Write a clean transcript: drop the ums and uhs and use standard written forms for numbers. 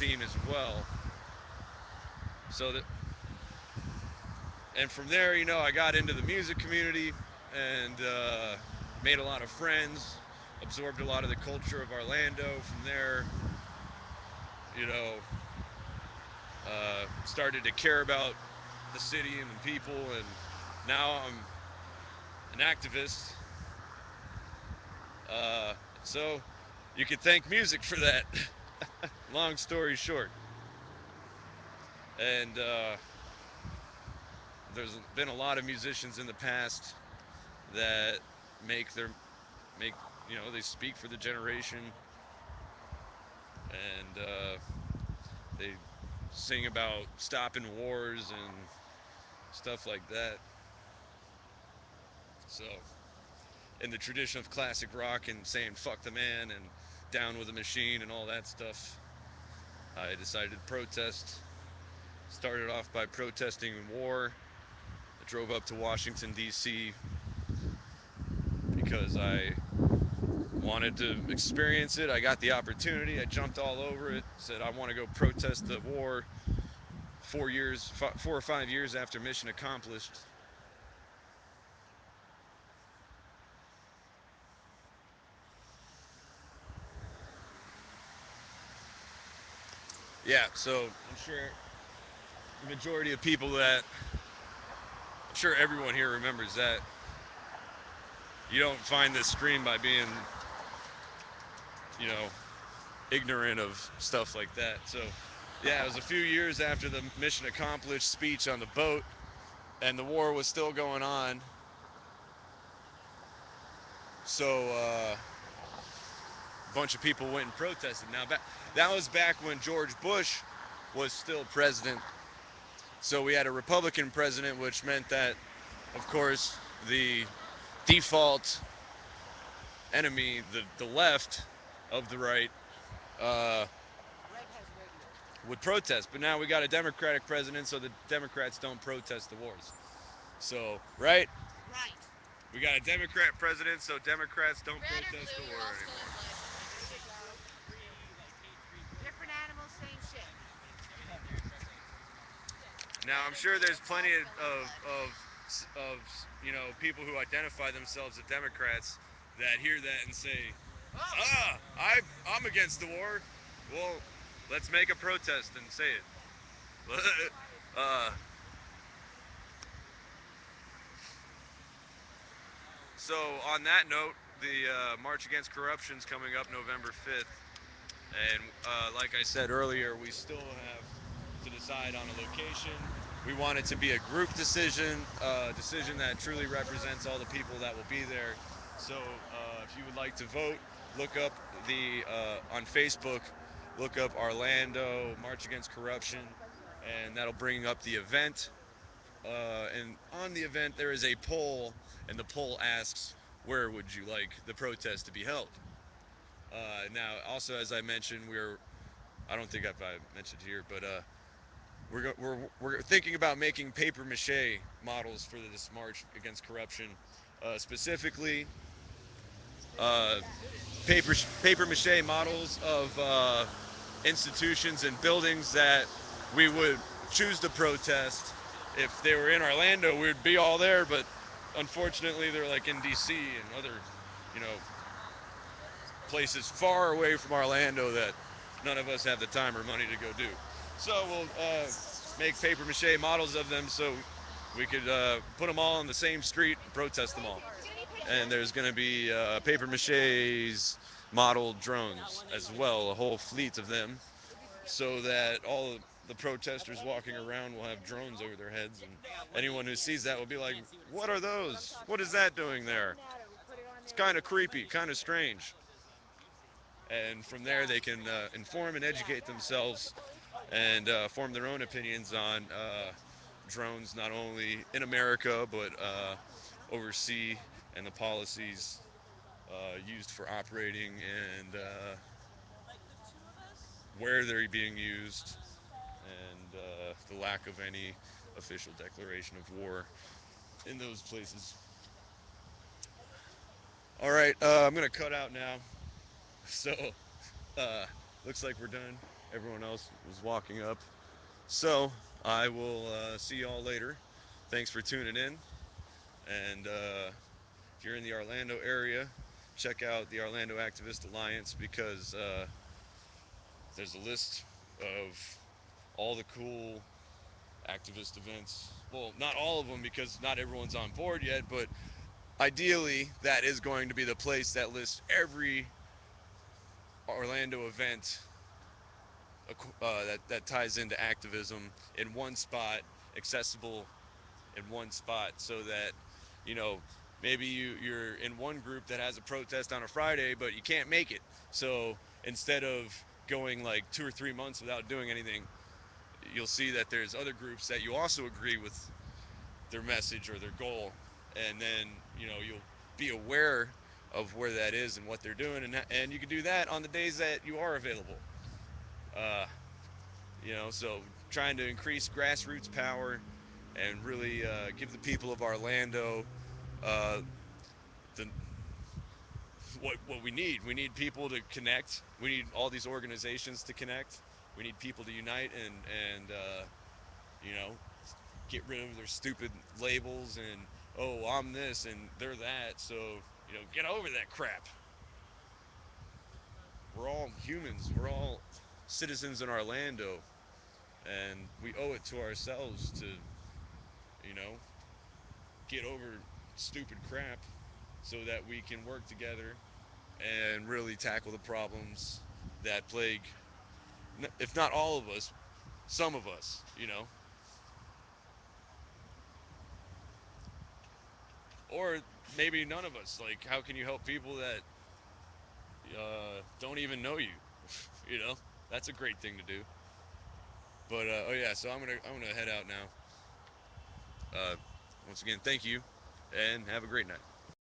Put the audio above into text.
scene as well. So that, and from there, I got into the music community and made a lot of friends, absorbed a lot of the culture of Orlando. From there, you know, started to care about the city and the people, and now I'm an activist. So you could thank music for that. Long story short, and there's been a lot of musicians in the past that make their make they speak for the generation, and they sing about stopping wars and stuff like that. So, in the tradition of classic rock and saying "fuck the man" and "down with the machine" and all that stuff, I decided to protest. Started off by protesting war. I drove up to Washington D.C. because I wanted to experience it. I got the opportunity. I jumped all over it. Said I want to go protest the war. 4 years, 4 or 5 years after mission accomplished. Yeah, so I'm sure the majority of people that I'm sure everyone here remembers that. You don't find this scream by being, you know, ignorant of stuff like that. So, yeah, it was a few years after the mission accomplished speech on the boat, and the war was still going on. So, a bunch of people went and protested. Now, that was back when George Bush was still president. So we had a Republican president, which meant that, of course, the default enemy, the left of the right, uh, would protest. But now we got a Democratic president, so the Democrats don't protest the wars. So, right? We got a Democrat president, so Democrats don't protest the war anymore. Now, I'm sure there's plenty of people who identify themselves as Democrats that hear that and say, I'm against the war. Well, let's make a protest and say it. uh, so on that note, the March Against Corruption is coming up November 5th, and like I said earlier, we still have to decide on a location. We want it to be a group decision, a decision that truly represents all the people that will be there. So if you would like to vote, look up the on Facebook, look up Orlando March Against Corruption, and that'll bring up the event. And on the event, there is a poll, and the poll asks, where would you like the protest to be held? Now, also, as I mentioned, I don't think I mentioned here, but we're thinking about making paper mache models for this march against corruption, specifically uh, paper mache models of institutions and buildings that we would choose to protest. If they were in Orlando, we'd be all there, but unfortunately, they're like in D.C. and other, you know, places far away from Orlando that none of us have the time or money to go do. So we'll make paper mache models of them so we could put them all on the same street and protest them all. And there's going to be paper mache's model drones as well, a whole fleet of them, so that all the protesters walking around will have drones over their heads, and anyone who sees that will be like, "What are those? What is that doing there? It's kind of creepy, kind of strange." And from there, they can inform and educate themselves and form their own opinions on drones, not only in America but overseas, and the policies used for operating, and where they're being used, and the lack of any official declaration of war in those places. All right, I'm gonna cut out now. So, looks like we're done. everyone else was walking up. So I will see y'all later. Thanks for tuning in. And if you're in the Orlando area, check out the Orlando Activist Alliance because there's a list of all the cool activist events. Well, not all of them because not everyone's on board yet, but ideally, that is going to be the place that lists every Orlando event that ties into activism in one spot, accessible in one spot, so that you know maybe you're in one group that has a protest on a Friday, but you can't make it. So instead of going like 2 or 3 months without doing anything, you'll see that there's other groups that you also agree with their message or their goal, and then you'll be aware of where that is and what they're doing, and you can do that on the days that you are available. Uh, so trying to increase grassroots power and really give the people of Orlando uh, the what we need. We need people to connect. We need all these organizations to connect. We need people to unite and you know get rid of their stupid labels and oh I'm this and they're that. So get over that crap. We're all humans. We're all citizens in Orlando, and we owe it to ourselves to you know get over stupid crap so that we can work together and really tackle the problems that plague, if not all of us, some of us, or maybe none of us. Like, how can you help people that don't even know you? That's a great thing to do. But oh yeah, so I'm gonna head out now. Once again, thank you, and have a great night.